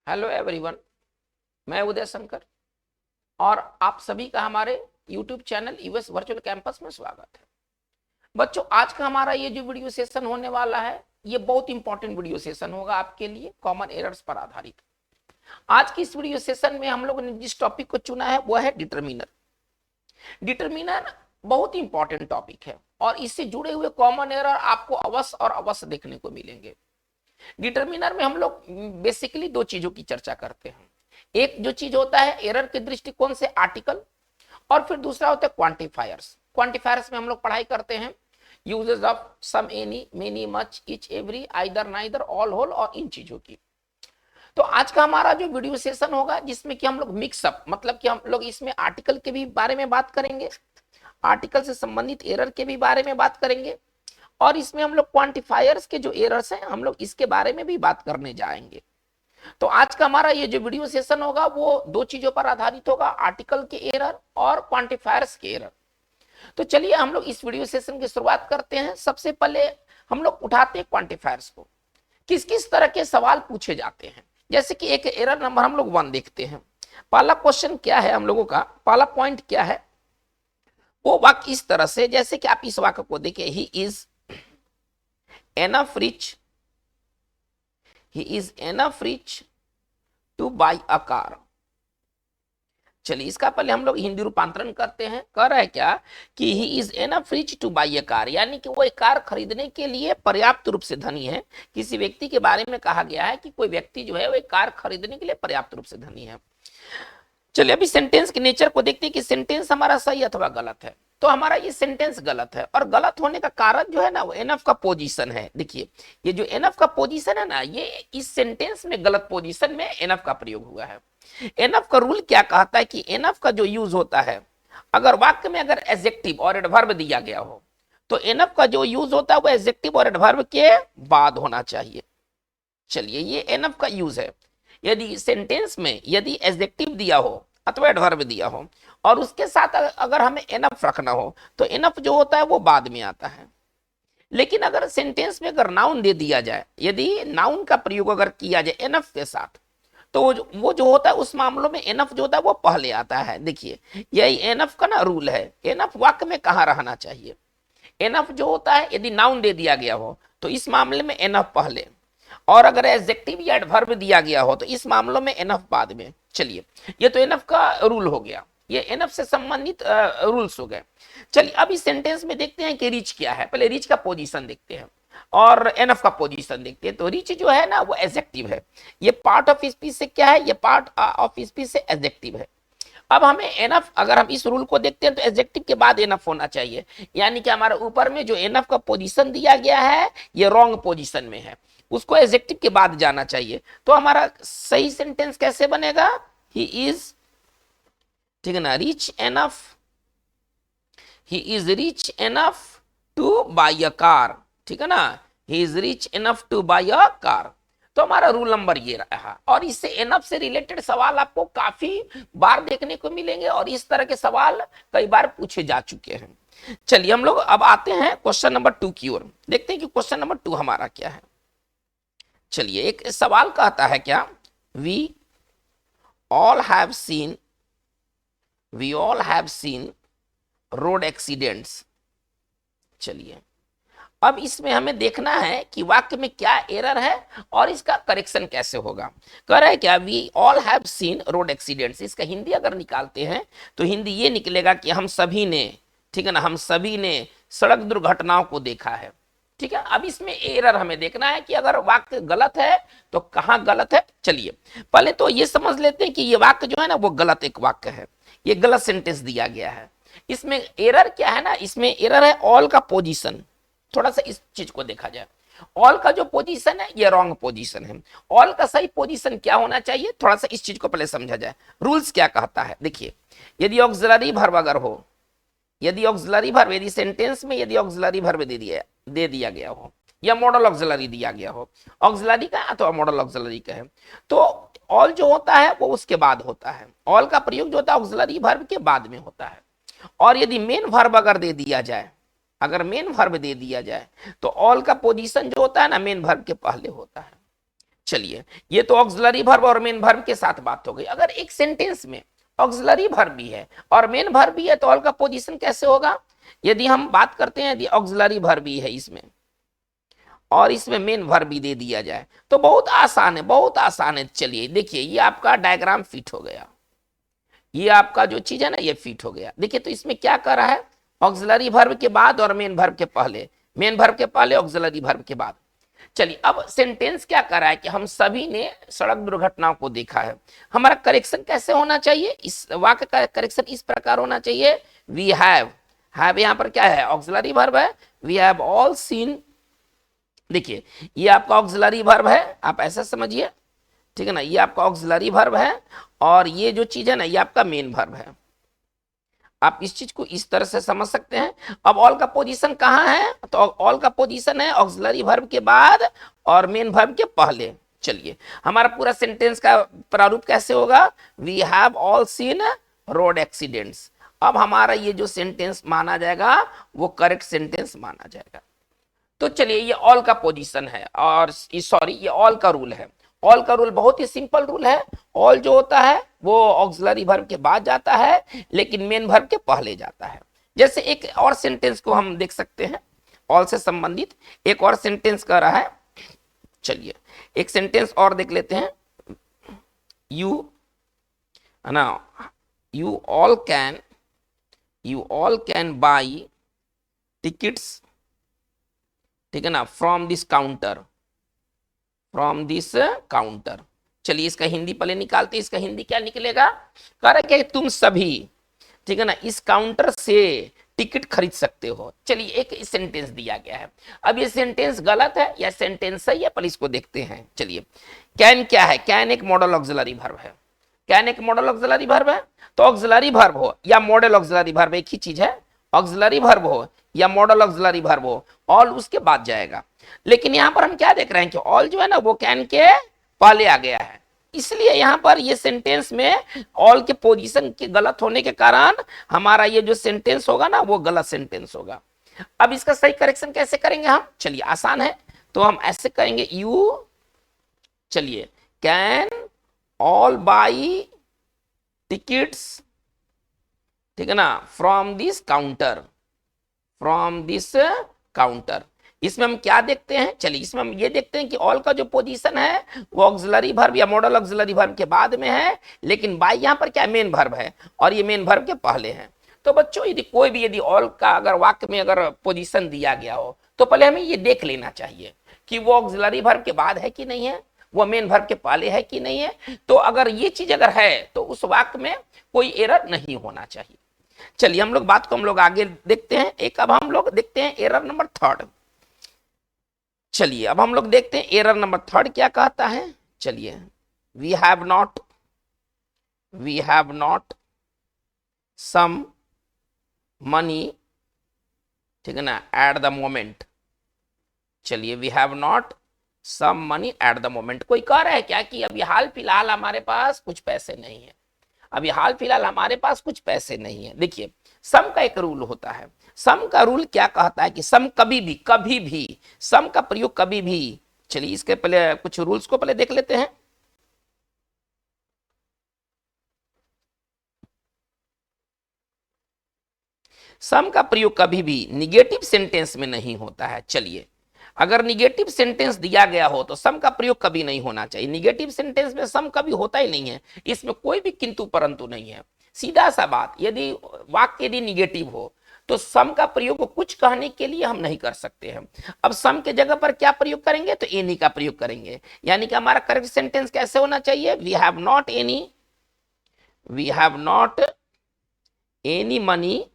Hello everyone, मैं उदय शंकर और आप सभी का हमारे YouTube channel US virtual campus में स्वागत है। बच्चों, आज का हमारा ये जो वीडियो सेशन होने वाला है, ये बहुत इंपॉर्टेंट वीडियो सेशन होगा आपके लिए, कॉमन एरर्स पर आधारित। आज की इस वीडियो सेशन में हम लोगों ने जिस टॉपिक को चुना है वो है डिटरमिनर। डिटरमिनर बहुत इंपॉर्टेंट टॉपिक है और इससे जुड़े हुए कॉमन एरर आपको अवश्य और अवश्य देखने को मिलेंगे। डिटरमिनर में हम लोग बेसिकली दो चीजों की चर्चा करते हैं। एक जो चीज होता है एरर के दृष्टिकोण से आर्टिकल, और फिर दूसरा होता है क्वांटिफायर्स। क्वांटिफायर्स में हम लोग पढ़ाई करते हैं uses of some, any, many, much, each, every, either, neither, all, whole और इन चीजों की। तो आज का हमारा जो वीडियो सेशन होगा जिसमें कि हम लोग मिक्सअप, मतलब कि हम लोग इसमें आर्टिकल के भी बारे में बात करेंगे, आर्टिकल से संबंधित एरर के भी बारे में बात करेंगे, और इसमें हम लोग क्वांटिफायर्स के जो एरर्स हैं हम लोग इसके बारे में भी बात करने जाएंगे। तो आज का हमारा ये जो वीडियो सेशन होगा वो दो चीजों पर आधारित होगा, आर्टिकल के एरर और क्वांटिफायर्स के एरर। तो चलिए हम लोग इस वीडियो सेशन की शुरुआत करते हैं। सबसे पहले हम लोग उठाते हैं क्वांटिफायर्स को। किस किस तरह के सवाल पूछे जाते हैं, जैसे कि एक एरर नंबर हम लोग 1 देखते हैं। पहला क्वेश्चन क्या है, हम लोगों का पहला पॉइंट क्या है, वो वाक्य इस तरह से, जैसे कि आप इस वाक्य को देखिए, he is enough rich to buy a car। चलिए इसका पहले हम लोग हिंदी रूपांतरण करते हैं। कह रहा है क्या कि he is enough rich to buy a car, यानी कि वो एक कार खरीदने के लिए पर्याप्त रूप से धनी है। किसी व्यक्ति के बारे में कहा गया है कि कोई व्यक्ति जो है वो एक कार खरीदने के लिए पर्याप्त रूप से धनी है। चलिए अभी सेंटेंस के नेचर को देखते हैं कि सेंटेंस हमारा सही अथवा गलत है। तो हमारा ये सेंटेंस गलत है, और गलत होने का कारण जो है ना वो एनफ का पोजीशन है। देखिए ये जो एनफ का पोजीशन है ना, ये इस सेंटेंस में गलत पोजीशन में एनफ का प्रयोग हुआ है। एनफ का रूल क्या कहता है कि एनफ का जो यूज होता है, अगर वाक्य में अगर एडजेक्टिव और एडवर्ब दिया गया हो तो एनफ का जो यूज होता है वो एडजेक्टिव और एडवर्ब के बाद होना चाहिए। चलिए ये एनफ का यूज है। यदि सेंटेंस में यदि एडजेक्टिव दिया हो अथवा एडवर्ब दिया हो और उसके साथ अगर हमें एनफ रखना हो तो एनफ जो होता है वो बाद में आता है। लेकिन अगर सेंटेंस में अगर नाउन दे दिया जाए, यदि नाउन का प्रयोग अगर किया जाए एनफ के साथ, तो वो जो होता है उस मामलों में एनफ जो होता है वो पहले आता है। देखिए यही एनफ का ना रूल है। एनफ वाक्य में कहाँ रहना चाहिए, एनफ जो होता है यदि नाउन दे दिया गया हो तो इस मामले में एनफ पहले, और अगर एडजेक्टिव या एडवर्ब दिया गया हो तो इस मामलों में एनफ बाद में। चलिए ये तो एनफ का रूल हो गया, ये एनफ से संबंधित रूल्स हो गए। चलिए अब इस सेंटेंस में देखते हैं कि रिच क्या है। पहले रिच का पोजीशन देखते हैं और एनफ का पोजीशन देखते हैं। तो रिच जो है ना वो एडजेक्टिव है, ये पार्ट ऑफ स्पीच से क्या है, ये पार्ट ऑफ स्पीच से एडजेक्टिव है। अब हमें एनफ, अगर हम इस रूल को देखते हैं तो एडजेक्टिव के बाद एनफ होना चाहिए, यानी कि हमारे ऊपर में जो एनफ का पोजीशन दिया गया है ये रॉन्ग पोजीशन में है, उसको एडजेक्टिव के बाद जाना चाहिए। तो हमारा सही सेंटेंस कैसे बनेगा, ही इज, ठीक है ना, rich enough, he is rich enough to buy a car, ठीक है ना, he is rich enough to buy a car. तो हमारा रूल नंबर ये रहा, और इससे एनफ से रिलेटेड सवाल आपको काफी बार देखने को मिलेंगे और इस तरह के सवाल कई बार पूछे जा चुके हैं। चलिए हम लोग अब आते हैं क्वेश्चन नंबर 2 की ओर, देखते हैं कि क्वेश्चन नंबर 2 हमारा क्या है। चलिए एक सवाल कहता है क्या, we all have seen road accidents. चलिए अब इसमें हमें देखना है कि वाक्य में क्या एरर है और इसका करेक्शन कैसे होगा। कह रहा है क्या, we all have seen road accidents. इसका हिंदी अगर निकालते हैं तो हिंदी ये निकलेगा कि हम सभी ने, ठीक है ना, हम सभी ने सड़क दुर्घटनाओं को देखा है। ठीक है, अब इसमें एरर हमें देखना है कि अगर वाक्य गलत है तो कहां गलत है। चलिए पहले तो ये समझ लेते हैं कि ये वाक्य जो है ना वो गलत एक वाक्य है, ये गलत सेंटेंस दिया गया है। इसमें एरर क्या है ना, इसमें एरर है ऑल का पोजीशन। थोड़ा सा इस चीज को देखा जाए, ऑल का जो पोजीशन है ये रॉन्ग पोजीशन है। ऑल का सही पोजीशन क्या होना चाहिए, थोड़ा सा इस चीज को पहले समझा जाए। रूल्स क्या कहता है, देखिए यदि ऑक्सिलरी वर्ब अगर हो, यदि ऑक्सिलरी वर्ब, यदि सेंटेंस में यदि ऑक्सिलरी वर्ब दे दिया गया हो या मॉडल ऑक्सिलरी दिया गया हो, ऑक्सिलरी का अथवा मॉडल ऑक्सिलरी का है, तो ऑल जो होता है वो उसके बाद होता है। ऑल का प्रयोग जो होता है ऑक्सिलरी वर्ब के बाद में होता है। और यदि मेन वर्ब अगर दे दिया जाए, अगर मेन वर्ब दे दिया जाए तो ऑल का पोजीशन जो होता है ना मेन वर्ब के पहले होता है। चलिए, ये तो ऑक्सिलरी वर्ब और मेन वर्ब के साथ बात हो गई। अगर एक सेंटेंस में ऑक्सिलरी वर्ब भी है और मेन वर्ब भी है तो ऑल का पोजीशन कैसे होगा? यदि हम बात करते हैं, यदि ऑक्सिलरी वर्ब भी है इसमें और इसमें मेन वर्ब भी दे दिया जाए तो बहुत आसान है, बहुत आसान है। चलिए देखिए, ये आपका डायग्राम फिट हो गया, ये आपका जो चीज है ना ये फिट हो गया। देखिए तो इसमें क्या कर रहा है, ऑक्सिलरी वर्ब के बाद और मेन वर्ब के पहले, मेन वर्ब के पहले ऑक्सिलरी वर्ब के बाद। चलिए अब सेंटेंस क्या कर रहा है कि हम सभी ने सड़क दुर्घटनाओं को देखा है। हमारा करेक्शन कैसे होना चाहिए? इस वाक्य का करेक्शन इस प्रकार होना चाहिए, वी हैव यहां पर क्या है, ऑक्सिलरी वर्ब है, वी हैव ऑल सीन। देखिए ये आपका ऑक्सिलरी वर्ब है, आप ऐसा समझिए, ठीक है ना, ये आपका ऑक्सिलरी वर्ब है और ये जो चीज है ना ये आपका मेन वर्ब है। आप इस चीज को इस तरह से समझ सकते हैं। अब ऑल का पोजीशन कहाँ है? तो ऑल का पोजीशन है ऑक्सिलरी वर्ब के बाद और मेन वर्ब के पहले। चलिए हमारा पूरा सेंटेंस का प्रारूप कैसे होगा, we have all seen road accidents. अब हमारा ये जो सेंटेंस माना जाएगा वो करेक्ट सेंटेंस माना जाएगा। तो चलिए ये ऑल का पोजीशन है और सॉरी ये ऑल का रूल है। ऑल का रूल बहुत ही सिंपल रूल है। ऑल जो होता है वो ऑक्सिलरी वर्ब के बाद जाता है लेकिन मेन वर्ब के पहले जाता है। जैसे एक और सेंटेंस को हम देख सकते हैं, ऑल से संबंधित एक और सेंटेंस कर रहा है। चलिए एक सेंटेंस और देख लेते हैं, यू है ना, you all can buy tickets, ठीक है ना, from this counter, from this counter. चलिए इसका हिंदी पहले निकालते हैं, इसका हिंदी क्या निकलेगा, कह रहा है कि तुम सभी, ठीक है ना, इस काउंटर से टिकट खरीद सकते हो। चलिए एक सेंटेंस दिया गया है, अब ये सेंटेंस गलत है या सेंटेंस सही है पहले इसको देखते हैं। चलिए कैन क्या है, कैन एक मॉडल ऑक्सिलरी वर्ब है, कैन एक मॉडल ऑक्सिलरी वर्ब है। तो ऑक्सिलरी वर्ब हो या मॉडल ऑक्सिलरी वर्ब एक ही चीज है, ऑक्सिलरी वर्ब हो या मॉडल ऑक्सिलरी वर्ब हो, ऑल उसके बाद जाएगा। लेकिन यहां पर हम क्या देख रहे हैं कि ऑल जो है ना वो कैन के पहले आ गया है, इसलिए यहां पर ये सेंटेंस में ऑल के पोजीशन के गलत होने के कारण हमारा ये जो सेंटेंस होगा ना वो गलत सेंटेंस होगा। अब इसका सही करेक्शन कैसे करेंगे हम? चलिए आसान है, तो हम ऐसे करेंगे, यू, चलिए कैन ऑल बाई टिकट्स, ठीक है ना, from this counter, from this counter. इसमें हम क्या देखते हैं, चलिए इसमें हम ये देखते हैं कि ऑल का जो पोजीशन है वो ऑक्सिलरी वर्ब या मॉडल ऑक्सिलरी वर्ब के बाद में है, लेकिन बाई यहां पर क्या मेन वर्ब है और ये मेन वर्ब के पहले है। तो बच्चों यदि कोई भी यदि ऑल का अगर वाक्य में अगर पोजीशन दिया गया हो तो पहले हमें ये देख लेना चाहिए कि वो ऑक्सिलरी वर्ब के बाद है कि नहीं है, वो मेन वर्ब के पहले है कि नहीं है। तो अगर ये चीज अगर है तो उस वाक्य में कोई एरर नहीं होना चाहिए। चलिए हम लोग बात को हम लोग आगे देखते हैं। एक अब हम लोग देखते हैं एरर नंबर थर्ड। चलिए अब हम लोग देखते हैं एरर नंबर थर्ड क्या कहता है। चलिए we have not some money, ठीक है ना, एट द मोमेंट। चलिए we have not some money at the moment. कोई कह रहा है क्या कि अभी हाल फिलहाल हमारे पास कुछ पैसे नहीं है, अभी हाल फिलहाल हमारे पास कुछ पैसे नहीं है। देखिए सम का एक रूल होता है, सम का रूल क्या कहता है कि सम कभी भी सम का प्रयोग कभी भी। चलिए इसके पहले कुछ रूल्स को पहले देख लेते हैं। सम का प्रयोग कभी भी निगेटिव सेंटेंस में नहीं होता है। चलिए अगर निगेटिव सेंटेंस दिया गया हो तो सम का प्रयोग कभी नहीं होना चाहिए। निगेटिव सेंटेंस में सम कभी होता ही नहीं है, इसमें कोई भी किंतु परंतु नहीं है। सीधा सा बात, यदि वाक्य यदि निगेटिव हो तो सम का प्रयोग कुछ कहने के लिए हम नहीं कर सकते हैं। अब सम के जगह पर क्या प्रयोग करेंगे, तो एनी का प्रयोग करेंगे। यानी कि हमारा करेक्ट सेंटेंस कैसे होना चाहिए, we have not any money,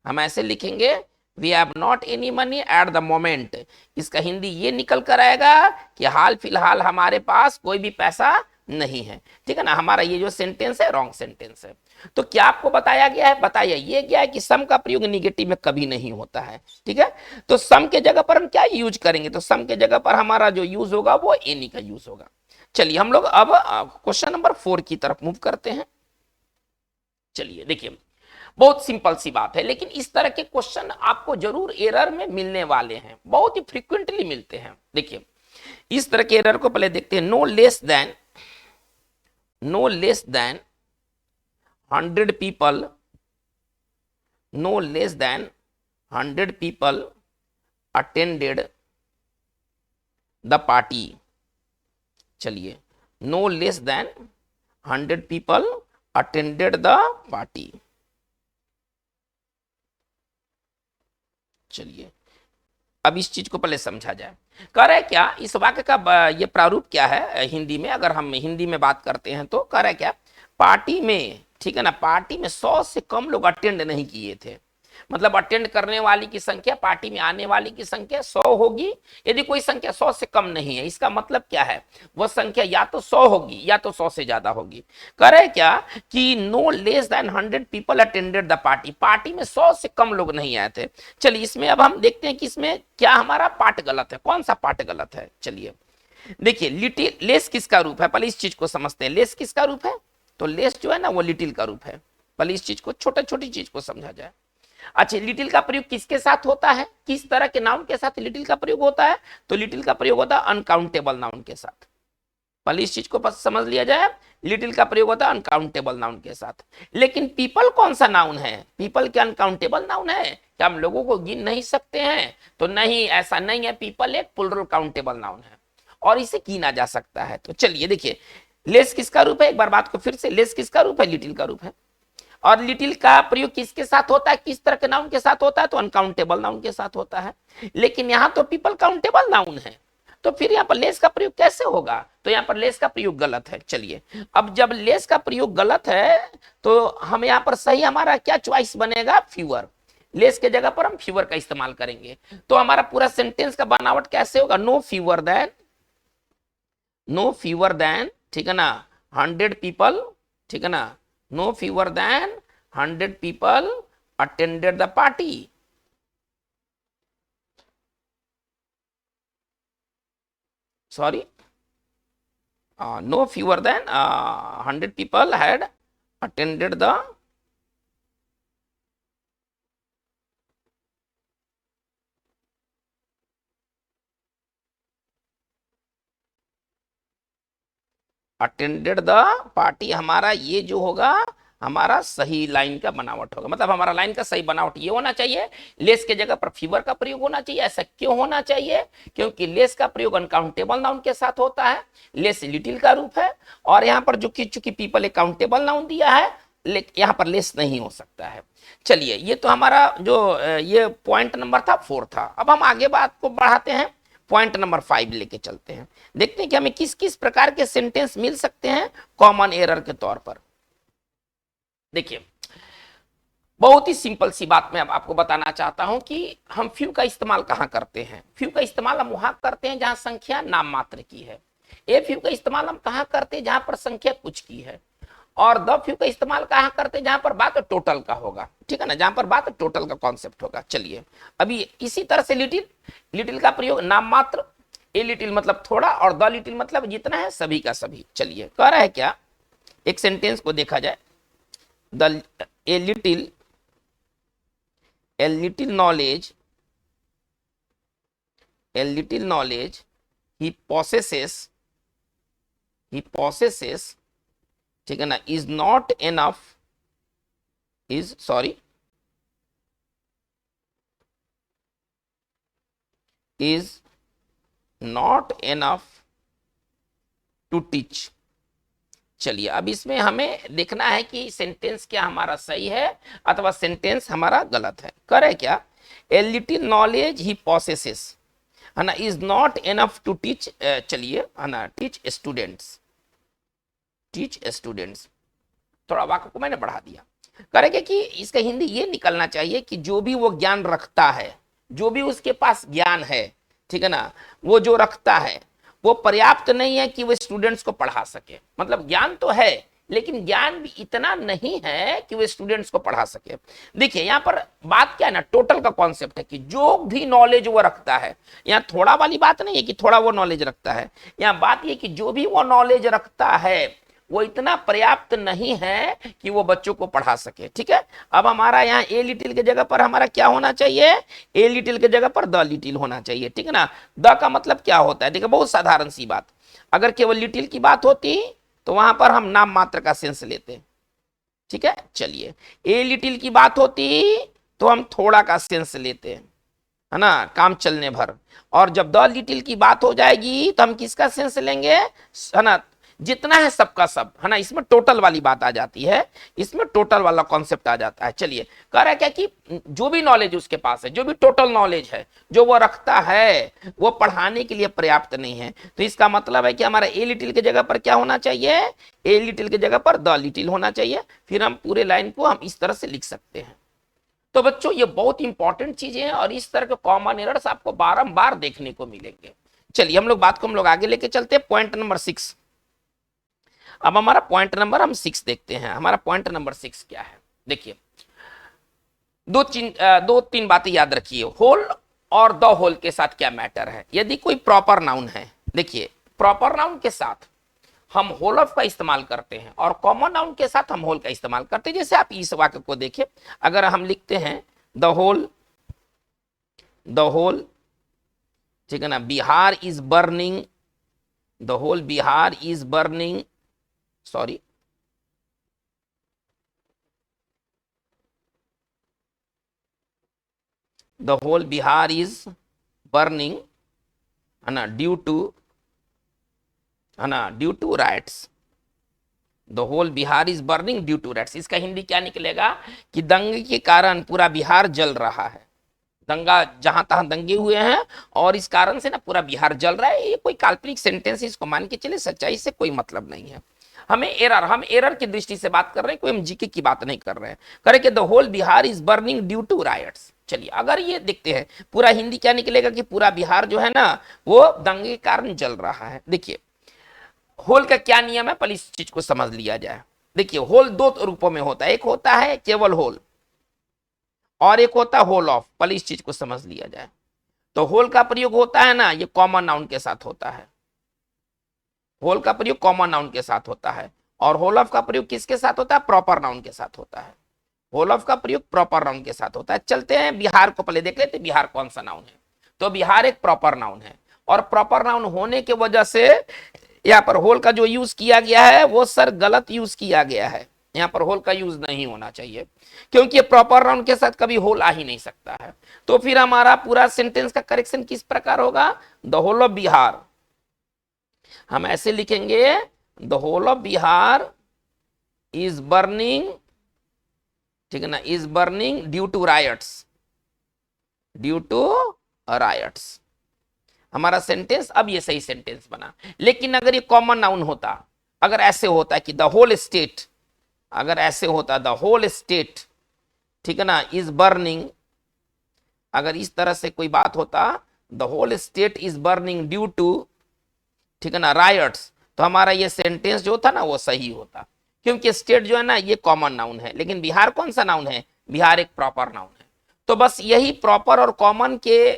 हम ऐसे लिखेंगे, we have not any money at the moment. इसका हिंदी ये निकल कर आएगा कि हाल फिलहाल हमारे पास कोई भी पैसा नहीं है। ठीक है ना, हमारा ये जो सेंटेंस है रॉन्ग सेंटेंस है। तो क्या आपको बताया गया है, बताया ये गया है कि सम का प्रयोग निगेटिव में कभी नहीं होता है। ठीक है, तो सम के जगह पर हम क्या यूज करेंगे, तो सम के जगह पर हमारा जो यूज होगा वो एनी का यूज होगा। चलिए हम लोग अब क्वेश्चन नंबर 4 की तरफ मूव करते हैं। चलिए देखिए बहुत सिंपल सी बात है, लेकिन इस तरह के क्वेश्चन आपको जरूर एरर में मिलने वाले हैं, बहुत ही फ्रीक्वेंटली मिलते हैं। देखिए इस तरह के एरर को पहले देखते हैं। No less than 100 people, no less than 100 people attended the party। चलिए, no less than 100 people attended the party। चलिए, अब इस चीज को पहले समझा जाए। कह रहे क्या, इस वाक्य का ये प्रारूप क्या है हिंदी में, अगर हम हिंदी में बात करते हैं तो कह रहे क्या, पार्टी में, ठीक है ना, पार्टी में 100 से कम लोग अटेंड नहीं किए थे। मतलब अटेंड करने वाली की संख्या, पार्टी में आने वाली की संख्या 100 होगी। यदि कोई संख्या 100 से कम नहीं है, इसका मतलब क्या है, वह संख्या या तो 100 होगी या तो 100 से ज्यादा होगी। कह रहे क्या कि no less than 100 people attended the party, party में 100 से कम लोग नहीं आए थे। चलिए, इसमें अब हम देखते हैं कि इसमें क्या हमारा पार्ट गलत है, कौन सा पार्ट गलत है। चलिए देखिए, लिटिल, लेस किसका रूप है, पहले इस चीज को समझते हैं। लेस किसका रूप है, तो लेस जो है ना वो लिटिल का रूप है। पहले इस चीज को, छोटी छोटी चीज को समझा जाए। अच्छा, लिटिल का प्रयोग किसके साथ होता है, किस तरह के नाउन के साथ लिटिल का प्रयोग होता है, तो लिटिल का प्रयोग होता है अनकाउंटेबल नाउन के साथ। पहले इस चीज को बस समझ लिया जाए, लिटिल का प्रयोग होता है अनकाउंटेबल नाउन के साथ। लेकिन पीपल कौन सा नाउन है, पीपल क्या अनकाउंटेबल नाउन है, क्या हम लोगों को गिन नहीं सकते हैं, तो नहीं, ऐसा नहीं है। पीपल एक प्लुरल काउंटेबल नाउन है और इसे गिना जा सकता है। तो चलिए देखिए, लेस किसका रूप है, एक बार बात को फिर से, लेस किसका रूप है, लिटिल का रूप है। और लिटिल का प्रयोग किसके साथ होता है, किस तरह के नाउन के साथ होता है, तो अनकाउंटेबल नाउन के साथ होता है। लेकिन यहां तो पीपल काउंटेबल नाउन है, तो फिर यहाँ पर लेस का प्रयोग कैसे होगा, तो यहाँ पर लेस का प्रयोग गलत है। चलिए, अब जब लेस का प्रयोग गलत है तो हम यहाँ पर सही हमारा क्या चॉइस बनेगा, फ्यूअर। लेस के जगह पर हम फ्यूअर का इस्तेमाल करेंगे, तो हमारा पूरा सेंटेंस का बनावट कैसे होगा, नो फ्यूअर देन, ठीक है ना, 100 पीपल, ठीक है ना, no fewer than 100 people attended the party। sorry, no fewer than 100 people had attended the party. हमारा ये जो होगा, हमारा सही लाइन का बनावट होगा, मतलब हमारा लाइन का सही बनावट ये होना चाहिए, लेस के जगह पर फीवर का प्रयोग होना चाहिए। ऐसा क्यों होना चाहिए, क्योंकि लेस का प्रयोग अनकाउंटेबल नाउन के साथ होता है, लेस लिटिल का रूप है, और यहाँ पर जो कि चूंकि पीपल एक काउंटेबल नाउन दिया है, यहाँ पर लेस नहीं हो सकता है। चलिए, ये तो हमारा जो ये पॉइंट नंबर था 4 था। अब हम आगे बात को बढ़ाते हैं, पॉइंट नंबर 5 लेके चलते हैं, देखते हैं कि हमें किस किस प्रकार के सेंटेंस मिल सकते हैं कॉमन एरर के तौर पर। देखिए, बहुत ही सिंपल सी बात मैं अब आपको बताना चाहता हूं कि हम फ्यू का इस्तेमाल कहां करते हैं। फ्यू का इस्तेमाल हम वहां करते हैं जहां संख्या नाम मात्र की है। ए फ्यू का इस्तेमाल हम कहां करते हैं, जहां पर संख्या कुछ की है। और द फ्यू का इस्तेमाल कहां करते हैं, जहां पर बात टोटल का होगा, ठीक है ना, जहां पर बात टोटल का कॉन्सेप्ट होगा। चलिए, अभी इसी तरह से लिटिल का प्रयोग नाम मात्र, ए लिटिल मतलब थोड़ा, और द लिटिल मतलब जितना है सभी का सभी। चलिए, कह रहा है क्या, एक सेंटेंस को देखा जाए, a little knowledge he possesses, ठीक है ना, is not enough to teach। चलिए, अब इसमें हमें देखना है कि सेंटेंस क्या हमारा सही है अथवा सेंटेंस हमारा गलत है। करे क्या, a little knowledge he possesses, है ना, is not enough to teach. चलिए, है ना, टीच स्टूडेंट्स, थोड़ा वाक्य को मैंने बढ़ा दिया। करेंगे कि इसका हिंदी ये निकलना चाहिए कि जो भी वो ज्ञान रखता है, जो भी उसके पास ज्ञान है, ठीक है ना, वो जो रखता है वो पर्याप्त नहीं है कि वो स्टूडेंट्स को पढ़ा सके। मतलब ज्ञान तो है, लेकिन ज्ञान भी इतना नहीं है कि वो स्टूडेंट्स को पढ़ा सके। देखिए, यहाँ पर बात क्या है ना, टोटल का कॉन्सेप्ट है कि जो भी नॉलेज वो रखता है, यहाँ थोड़ा वाली बात नहीं है कि थोड़ा वो नॉलेज रखता है, यहाँ बात ये कि जो भी वो नॉलेज रखता है वो इतना पर्याप्त नहीं है कि वो बच्चों को पढ़ा सके। ठीक है, अब हमारा यहाँ ए लिटिल के जगह पर हमारा क्या होना चाहिए, ए लिटिल के जगह पर द लिटिल होना चाहिए। ठीक है ना, द का मतलब क्या होता है, देखिए बहुत साधारण सी बात, अगर केवल लिटिल की बात होती तो वहां पर हम नाम मात्र का सेंस लेते। ठीक है, चलिए ए लिटिल की बात होती तो हम थोड़ा का सेंस लेते हैं, है ना, काम चलने भर। और जब द लिटिल की बात हो जाएगी तो हम किसका सेंस लेंगे, है ना, जितना है सबका सब, है ना, इसमें टोटल वाली बात आ जाती है, इसमें टोटल वाला कॉन्सेप्ट आ जाता है। चलिए, कह रहा है क्या कि जो भी नॉलेज उसके पास है, जो भी टोटल नॉलेज है जो वो रखता है, वो पढ़ाने के लिए पर्याप्त नहीं है। तो इसका मतलब है कि हमारा ए लिटिल के जगह पर क्या होना चाहिए, ए लिटिल के जगह पर द लिटिल होना चाहिए। फिर हम पूरे लाइन को हम इस तरह से लिख सकते हैं। तो बच्चों ये बहुत इंपॉर्टेंट चीजें हैं और इस तरह के कॉमन एरर्स आपको बारंबार देखने को मिलेंगे। चलिए हम लोग बात को हम लोग आगे लेके चलते हैं, पॉइंट नंबर 6। अब हमारा पॉइंट नंबर हम 6 देखते हैं। हमारा पॉइंट नंबर 6 क्या है, देखिए दो तीन बातें याद रखिए। होल और द होल के साथ क्या मैटर है, यदि कोई प्रॉपर नाउन है, देखिए प्रॉपर नाउन के साथ हम होल ऑफ का इस्तेमाल करते हैं और कॉमन नाउन के साथ हम होल का इस्तेमाल करते हैं। जैसे आप इस वाक्य को देखिए, अगर हम लिखते हैं द होल, ठीक है ना, Bihar is burning, the whole Bihar is burning, sorry, the whole Bihar is burning, है ना, ड्यू टू, है ना, due to riots, the whole Bihar is burning due to riots. इसका हिंदी क्या निकलेगा कि दंगे के कारण पूरा बिहार जल रहा है, दंगा जहां तहां दंगे हुए हैं और इस कारण से ना पूरा बिहार जल रहा है। ये कोई काल्पनिक सेंटेंस है, इसको मान के चले, सच्चाई से कोई मतलब नहीं है। हम एरर की दृष्टि से बात कर रहे हैं, कोई हम जीके की बात नहीं कर रहे हैं। करे कि the whole Bihar is burning due to riots. चलिए अगर ये देखते हैं पूरा हिंदी क्या निकलेगा कि पूरा बिहार जो है ना वो दंगे के कारण जल रहा है। देखिए होल का क्या नियम है, पहले इस चीज को समझ लिया जाए। देखिए होल दो रूपों में होता है, एक होता है केवल होल और एक होता है होल ऑफ। पहले इस चीज को समझ लिया जाए। तो होल का प्रयोग होता है ना, ये कॉमन नाउन के साथ होता है, होल का प्रयोग कॉमन नाउन के साथ होता है। और होल ऑफ का प्रयोग किसके साथ होता है, प्रॉपर नाउन के साथ होता है। होल ऑफ का प्रयोग प्रॉपर नाउन के साथ होता है। चलते हैं बिहार को पहले देख लेते, बिहार कौन सा नाउन है। तो बिहार एक प्रॉपर नाउन है और प्रॉपर नाउन होने की वजह से यहाँ पर होल का जो यूज किया गया है वो सर गलत यूज किया गया है। यहाँ पर होल का यूज नहीं होना चाहिए क्योंकि प्रॉपर नाउन के साथ कभी होल आ ही नहीं सकता है। तो फिर हमारा पूरा सेंटेंस का करेक्शन किस प्रकार होगा, द होल ऑफ बिहार, हम ऐसे लिखेंगे the whole of Bihar is burning, ठीक है ना, is burning due to riots, due to riots. हमारा सेंटेंस अब ये सही सेंटेंस बना। लेकिन अगर ये कॉमन नाउन होता, अगर ऐसे होता कि द होल स्टेट, अगर ऐसे होता द होल स्टेट, ठीक है ना, इज बर्निंग, अगर इस तरह से कोई बात होता the whole state is burning due to, ठीक है ना, रायट्स, तो हमारा ये सेंटेंस जो था ना वो सही होता। क्योंकि स्टेट जो है ना ये कॉमन नाउन है, लेकिन बिहार कौन सा नाउन है, बिहार एक प्रॉपर नाउन है। तो बस यही प्रॉपर और कॉमन के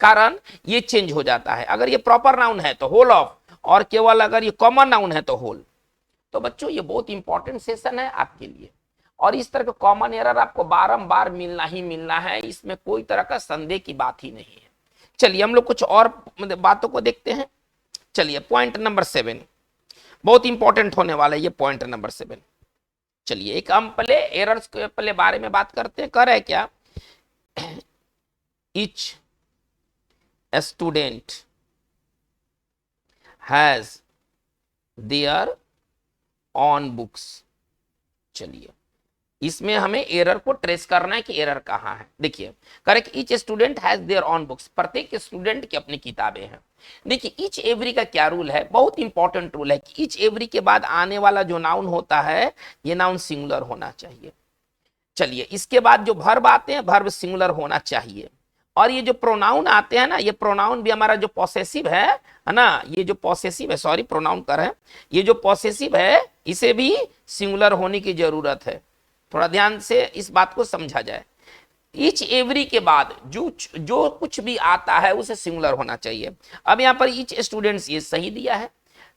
कारण ये चेंज हो जाता है। अगर ये प्रॉपर नाउन है तो होल ऑफ, और केवल अगर ये कॉमन नाउन है तो होल। तो बच्चों ये बहुत इंपॉर्टेंट सेशन है आपके लिए और इस तरह का कॉमन एरर आपको बारंबार मिलना ही मिलना है, इसमें कोई तरह का संदेह की बात ही नहीं है। चलिए हम लोग कुछ और बातों को देखते हैं। चलिए पॉइंट नंबर 7 बहुत इंपॉर्टेंट होने वाला है, ये पॉइंट नंबर 7। चलिए एक हम पहले एरर्स के पहले बारे में बात करते हैं। कर है क्या, each student has their own books। चलिए इसमें हमें एरर को ट्रेस करना है कि एरर कहां है। देखिए correct, each student has their on books, प्रत्येक स्टूडेंट की अपनी किताबें हैं। देखिए ईच एवरी का क्या रूल है, बहुत इंपॉर्टेंट रूल है कि ईच एवरी के बाद आने वाला जो नाउन होता है ये नाउन सिंगुलर होना चाहिए। चलिए इसके बाद जो वर्ब आते हैं वर्ब सिंगुलर होना चाहिए। और ये जो प्रोनाउन आते हैं ना, ये प्रोनाउन भी हमारा जो पॉसेसिव है ना, ये जो पॉसेसिव है, सॉरी प्रोनाउन कर है, ये जो पॉसेसिव है इसे भी सिंगुलर होने की जरूरत है। थोड़ा ध्यान से इस बात को समझा जाए। ईच एवरी के बाद जो कुछ भी आता है उसे सिंगुलर होना चाहिए। अब यहाँ पर ईच स्टूडेंट्स ये सही दिया है,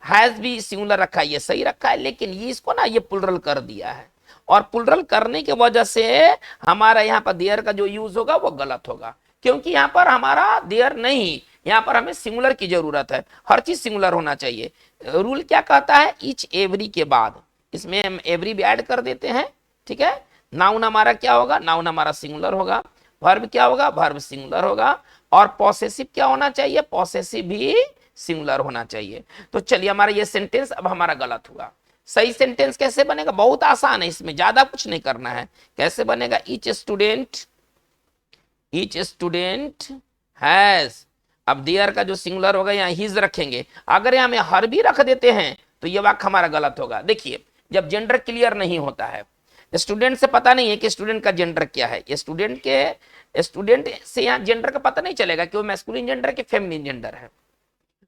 हैज भी सिंगुलर रखा है, ये सही रखा है, लेकिन ये इसको ना ये प्लुरल कर दिया है, और प्लुरल करने की वजह से हमारा यहाँ पर देयर का जो यूज होगा वो गलत होगा, क्योंकि यहाँ पर हमारा देयर नहीं, यहाँ पर हमें सिंगुलर की जरूरत है, हर चीज सिंगुलर होना चाहिए। रूल क्या कहता है, ईच एवरी के बाद इसमें हम एवरी भी ऐड कर देते हैं, ठीक है। नाउन हमारा क्या होगा, नाउन हमारा सिंगुलर होगा, वर्ब क्या होगा, वर्ब सिंगुलर होगा, और पॉसेसिव क्या होना चाहिए, पॉसेसिव भी सिंगुलर होना चाहिए। तो चलिए हमारा ये सेंटेंस अब हमारा गलत हुआ। सही सेंटेंस कैसे बनेगा, बहुत आसान है, इसमें ज्यादा कुछ नहीं करना है। कैसे बनेगा, ईच स्टूडेंट हैज, अब देयर का जो सिंगुलर होगा यहाँ हिज रखेंगे, अगर यहाँ में हर भी रख देते हैं तो ये वाक्य हमारा गलत होगा। देखिए जब जेंडर क्लियर नहीं होता है, स्टूडेंट से पता नहीं है कि स्टूडेंट का जेंडर क्या है, ये स्टूडेंट से यहाँ जेंडर का पता नहीं चलेगा कि वो मैस्कुलिन जेंडर के फेमिनिन जेंडर है।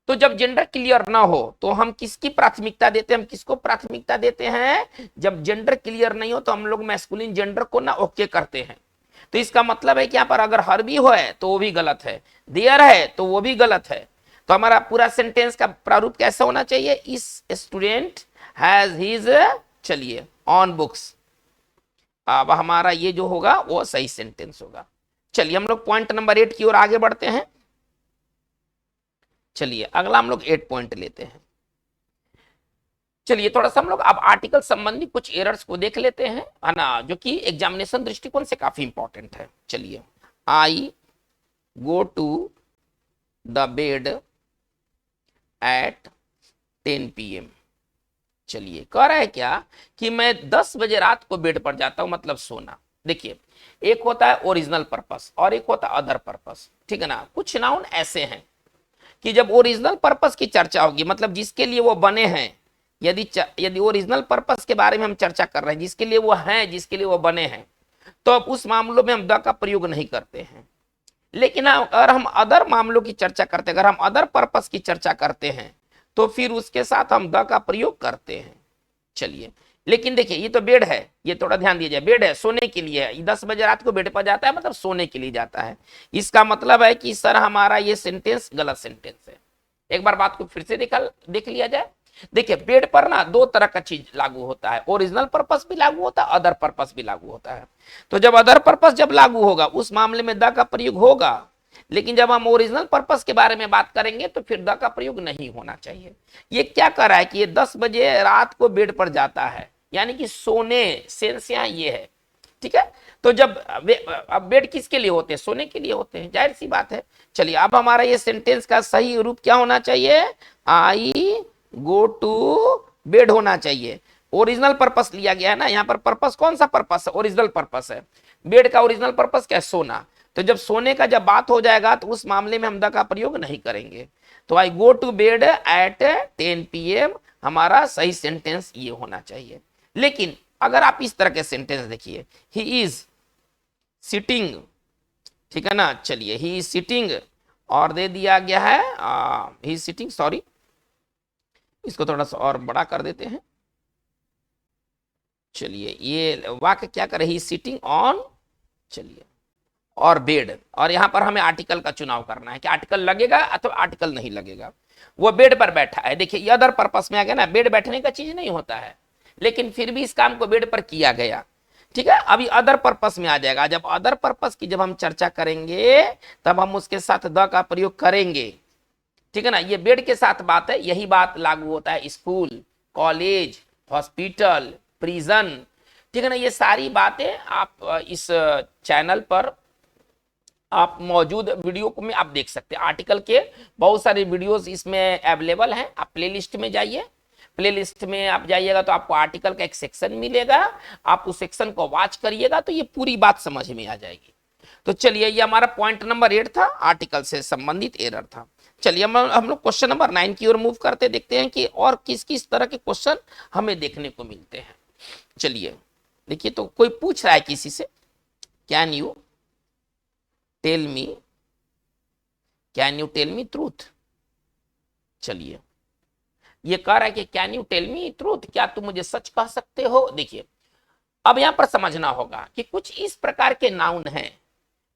तो जब जेंडर क्लियर ना हो तो हम किसकी प्राथमिकता देते हैं, हम किसको प्राथमिकता देते हैं, जब जेंडर क्लियर नहीं हो तो हम लोग मैस्कुलिन जेंडर को ना ओके करते हैं। तो इसका मतलब है कि यहाँ पर अगर हर भी हो है तो वो भी गलत है, देयर है तो वो भी गलत है। तो हमारा पूरा सेंटेंस का प्रारूप कैसा होना चाहिए, इस स्टूडेंट हैज हिज, चलिए ऑन बुक्स, अब हमारा ये जो होगा वो सही सेंटेंस होगा। चलिए हम लोग पॉइंट नंबर 8 की ओर आगे बढ़ते हैं। चलिए अगला हम लोग 8 पॉइंट लेते हैं। चलिए थोड़ा सा हम लोग अब आर्टिकल संबंधी कुछ एरर्स को देख लेते हैं, है ना, जो कि एग्जामिनेशन दृष्टिकोण से काफी इंपॉर्टेंट है। चलिए, I go to the bed at 10 PM। चलिए कह रहा है क्या कि मैं 10 बजे रात को बेड पर जाता हूं, मतलब सोना। देखिए एक होता है ओरिजिनल पर्पस और एक होता है अदर पर्पस, ठीक है ना। कुछ नाउन ऐसे हैं कि जब ओरिजिनल पर्पस की चर्चा होगी, मतलब जिसके लिए वो बने हैं, यदि ओरिजिनल पर्पस के बारे में हम चर्चा कर रहे हैं, जिसके लिए वो हैं, जिसके लिए वो बने हैं, तो अब उस मामलों में हम द का प्रयोग नहीं करते हैं। लेकिन अगर हम अदर मामलों की चर्चा करते हैं, अगर हम अदर पर्पस की चर्चा करते हैं, तो फिर उसके साथ हम द का प्रयोग करते हैं। चलिए, लेकिन देखिए ये तो बेड है, ये थोड़ा ध्यान दीजिए, बेड है, सोने के लिए है, 10 बजे रात को बेड पर जाता है, मतलब सोने के लिए जाता है। इसका मतलब है कि सर हमारा ये सेंटेंस गलत सेंटेंस है। एक बार बात को फिर से देख लिया जाए। देखिए बेड पर ना दो तरह का चीज लागू होता है, ओरिजिनल पर्पस भी लागू होता है, अदर पर्पस भी लागू होता है। तो जब अदर पर्पस जब लागू होगा उस मामले में द का प्रयोग होगा, लेकिन जब हम ओरिजिनल पर्पस के बारे में बात करेंगे तो फिर द का प्रयोग नहीं होना चाहिए। ये क्या कर रहा है कि ये 10 बजे रात को बेड पर जाता है, यानी कि सोने, सेंस यहाँ ये है, ठीक है। तो जब अब बेड किसके लिए होते हैं, सोने के लिए होते हैं, जाहिर सी बात है। चलिए अब हमारा ये सेंटेंस का सही रूप क्या होना चाहिए, आई गो टू बेड होना चाहिए। ओरिजिनल पर्पस लिया गया है ना, यहाँ पर पर्पस कौन सा पर्पस है, ओरिजिनल पर्पस है। बेड का ओरिजिनल पर्पस क्या है, सोना। तो जब सोने का जब बात हो जाएगा तो उस मामले में हम द का प्रयोग नहीं करेंगे। तो I go to bed at 10 PM हमारा सही सेंटेंस ये होना चाहिए। लेकिन अगर आप इस तरह के सेंटेंस देखिए, ही इज सिटिंग, ठीक है ना। चलिए ही इज सिटिंग और दे दिया गया है ही इज सिटिंग, सॉरी इसको थोड़ा सा और बड़ा कर देते हैं। चलिए ये वाक्य क्या करे, ही सिटिंग ऑन, चलिए और बेड, और यहां पर हमें आर्टिकल का चुनाव करना है कि आर्टिकल लगेगा अथवा आर्टिकल नहीं लगेगा। वो बेड पर बैठा है, देखिए ये अदर पर्पस में आ गया ना, बेड बैठने का चीज नहीं होता है, लेकिन फिर भी इस काम को बेड पर किया गया, ठीक है। अभी अदर पर्पस में आ जाएगा, जब अदर पर्पस की जब हम चर्चा करेंगे तब हम उसके साथ द का प्रयोग करेंगे, ठीक है ना। ये बेड के साथ बात है, यही बात लागू होता है स्कूल, कॉलेज, हॉस्पिटल, प्रिजन, ठीक है ना। ये सारी बातें आप इस चैनल पर आप मौजूद वीडियो को में आप देख सकते हैं। आर्टिकल के बहुत सारे वीडियोस इसमें अवेलेबल हैं, आप प्लेलिस्ट में जाइए, प्लेलिस्ट में आप जाइएगा तो आपको आर्टिकल का एक सेक्शन मिलेगा, आप उस सेक्शन को वॉच करिएगा तो ये पूरी बात समझ में आ जाएगी। तो चलिए ये हमारा पॉइंट नंबर 8 था, आर्टिकल से संबंधित एरर था। चलिए हम लोग क्वेश्चन नंबर 9 की ओर मूव करते, देखते हैं कि और किस किस तरह के क्वेश्चन हमें देखने को मिलते हैं। चलिए देखिए, तो कोई पूछ रहा है किसी से, can you tell me truth. चलिए ये कह रहा है कि can you tell me truth, क्या तुम मुझे सच कह सकते हो। देखिए अब यहां पर समझना होगा कि कुछ इस प्रकार के नाउन हैं,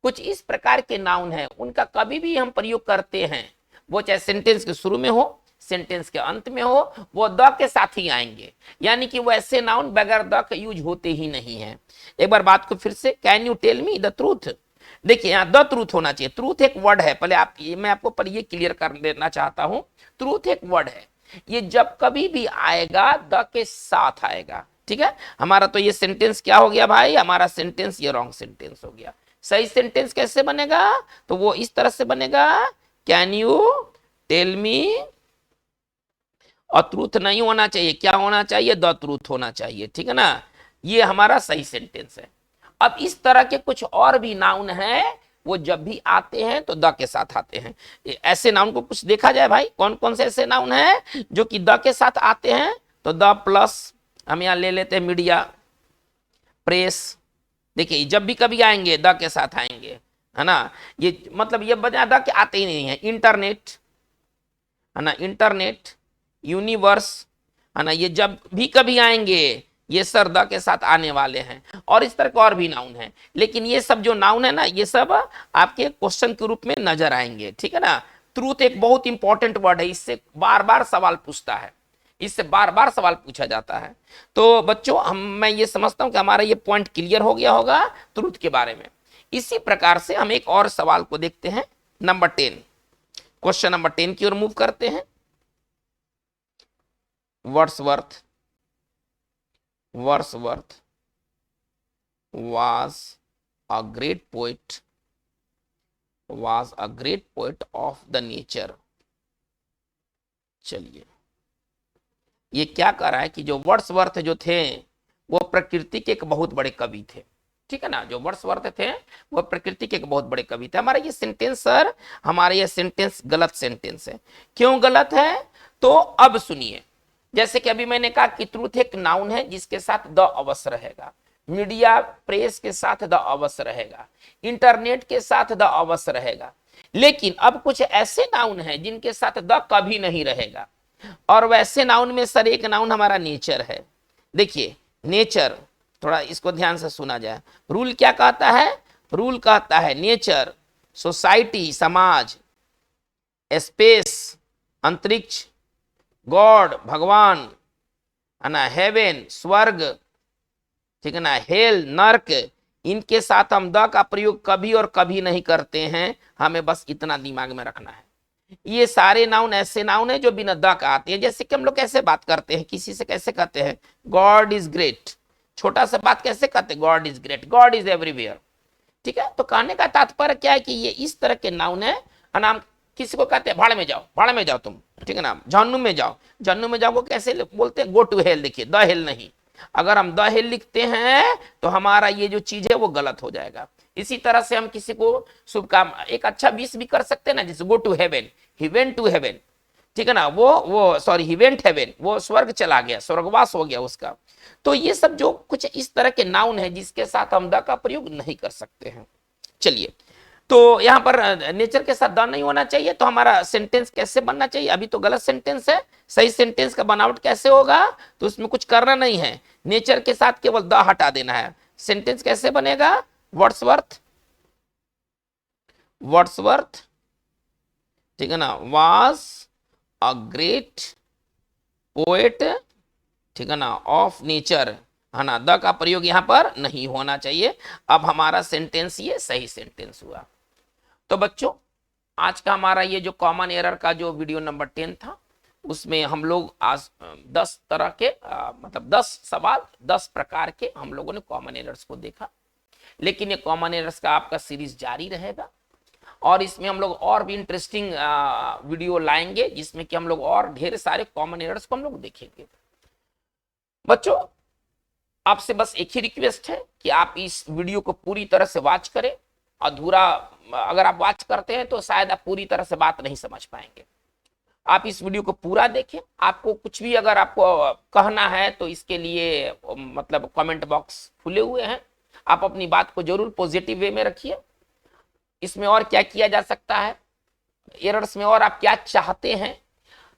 कुछ इस प्रकार के नाउन हैं, उनका कभी भी हम प्रयोग करते हैं, वो चाहे सेंटेंस के शुरू में हो, सेंटेंस के अंत में हो वो द के साथ ही आएंगे, यानी कि वो ऐसे नाउन बगैर द के यूज होते ही नहीं है। एक बार बात को फिर से, can you tell me the truth. देखिए यहाँ द ट्रूथ होना चाहिए, ट्रूथ एक वर्ड है, पहले आप मैं आपको पर ये क्लियर कर देना चाहता हूं, ट्रूथ एक वर्ड है, ये जब कभी भी आएगा द के साथ आएगा, ठीक है। हमारा तो ये सेंटेंस क्या हो गया भाई, हमारा सेंटेंस ये रॉन्ग सेंटेंस हो गया। सही सेंटेंस कैसे बनेगा, तो वो इस तरह से बनेगा, कैन यू टेल मी, और ट्रूथ नहीं होना चाहिए, क्या होना चाहिए, द ट्रूथ होना चाहिए, ठीक है ना। ये हमारा सही सेंटेंस है। अब इस तरह के कुछ और भी नाउन हैं, वो जब भी आते हैं तो द के साथ आते हैं। ऐसे नाउन को कुछ देखा जाए भाई, कौन कौन से ऐसे नाउन हैं जो कि द के साथ आते हैं, तो द प्लस हम यहां ले लेते हैं मीडिया, प्रेस, देखिए जब भी कभी आएंगे द के साथ आएंगे, है ना। ये मतलब ये बजा द के आते ही नहीं है। इंटरनेट, है ना, इंटरनेट, यूनिवर्स, है ना, ये जब भी कभी आएंगे ये सर द के साथ आने वाले हैं। और इस तरह के और भी नाउन हैं, लेकिन ये सब जो नाउन है ना, ये सब आपके क्वेश्चन के रूप में नजर आएंगे, ठीक है ना। ट्रूथ एक बहुत इंपॉर्टेंट वर्ड है, इससे बार बार सवाल पूछता है, इससे बार बार सवाल पूछा जाता है। तो बच्चों मैं ये समझता हूं कि हमारा ये पॉइंट क्लियर हो गया होगा ट्रूथ के बारे में। इसी प्रकार से हम एक और सवाल को देखते हैं, नंबर 10, क्वेश्चन नंबर 10 की ओर मूव करते हैं। Wordsworth was a great poet of the nature। चलिए ये क्या कर रहा है कि जो वर्ड्सवर्थ जो थे वो प्रकृति के एक बहुत बड़े कवि थे, ठीक है ना। जो वर्ड्सवर्थ थे वो प्रकृति के एक बहुत बड़े कवि थे। हमारा ये सेंटेंस सर, हमारा ये सेंटेंस गलत सेंटेंस है। क्यों गलत है, तो अब सुनिए। जैसे कि अभी मैंने कहा कि ट्रूथ एक नाउन है जिसके साथ द अवश्य रहेगा, मीडिया प्रेस के साथ द अवश्य रहेगा, इंटरनेट के साथ द अवश्य रहेगा। लेकिन अब कुछ ऐसे नाउन हैं जिनके साथ द कभी नहीं रहेगा, और वैसे नाउन में सर एक नाउन हमारा नेचर है। देखिए नेचर, थोड़ा इसको ध्यान से सुना जाए। रूल क्या कहता है, रूल कहता है नेचर, सोसाइटी समाज, स्पेस अंतरिक्ष, गॉड भगवान, है ना, हेवन स्वर्ग, ठीक है ना, हेल नर्क, इनके साथ हम द का प्रयोग कभी और कभी नहीं करते हैं। हमें बस इतना दिमाग में रखना है। ये सारे नाउन ऐसे नाउन है जो बिना द का आते हैं। जैसे कि हम लोग कैसे बात करते हैं, किसी से कैसे कहते हैं, गॉड इज ग्रेट, छोटा सा बात कैसे कहते हैं, God is great, God is everywhere, ठीक है। तो कहने का तात्पर्य क्या है कि ये इस तरह के नाउन है। नाम किसी को कहते हैं भाड़ में जाओ, भाड़ में जाओ तुम, ठीक है ना, जहन्नुम में जाओ, जहन्नुम में जाओ को कैसे बोलते हैं, गो टू हेल। देखिए द हेल नहीं, अगर हम द हेल लिखते हैं तो हमारा ये जो चीज है वो गलत हो जाएगा। इसी तरह से हम किसी को शुभकाम एक अच्छा विश भी कर सकते हैं ना, जैसे go to heaven, he went to heaven, ठीक है ना, वो सॉरी ही वेंट हेवन, वो स्वर्ग चला गया, स्वर्गवास हो गया उसका। तो ये सब जो कुछ इस तरह के नाउन है जिसके साथ हम द का प्रयोग नहीं कर सकते हैं। चलिए, तो यहां पर नेचर के साथ द नहीं होना चाहिए, तो हमारा सेंटेंस कैसे बनना चाहिए, अभी तो गलत सेंटेंस है। सही सेंटेंस का बनावट कैसे होगा, तो उसमें कुछ करना नहीं है, नेचर के साथ केवल द हटा देना है। सेंटेंस कैसे बनेगा, वर्ड्सवर्थ, ठीक है ना, वाज अ ग्रेट पोएट, ठीक है ना, ऑफ नेचर, है ना, द का प्रयोग यहां पर नहीं होना चाहिए। अब हमारा सेंटेंस ये सही सेंटेंस हुआ। तो बच्चों आज का हमारा ये जो कॉमन एरर का जो वीडियो नंबर 10 था, उसमें हम लोग आज 10 तरह के मतलब 10 सवाल 10 प्रकार के हम लोगों ने कॉमन एरर्स को देखा। लेकिन ये कॉमन एरर्स का आपका सीरीज जारी रहेगा, और इसमें हम लोग और भी इंटरेस्टिंग वीडियो लाएंगे जिसमें कि हम लोग और ढेर सारे कॉमन एरर्स को हम लोग देखेंगे। बच्चों आपसे बस एक ही रिक्वेस्ट है कि आप इस वीडियो को पूरी तरह से वॉच करें। अधूरा अगर आप वॉच करते हैं तो शायद आप पूरी तरह से बात नहीं समझ पाएंगे। आप इस वीडियो को पूरा देखें। आपको कुछ भी अगर आपको कहना है तो इसके लिए मतलब कमेंट बॉक्स खुले हुए हैं, आप अपनी बात को जरूर पॉजिटिव वे में रखिए। इसमें और क्या किया जा सकता है, एरर्स में और आप क्या चाहते हैं,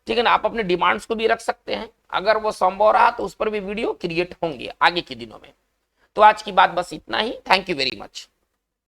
ठीक है ना, आप अपने डिमांड्स को भी रख सकते हैं। अगर वो संभव रहा तो उस पर भी वीडियो क्रिएट होंगे आगे के दिनों में। तो आज की बात बस इतना ही। Thank you very much.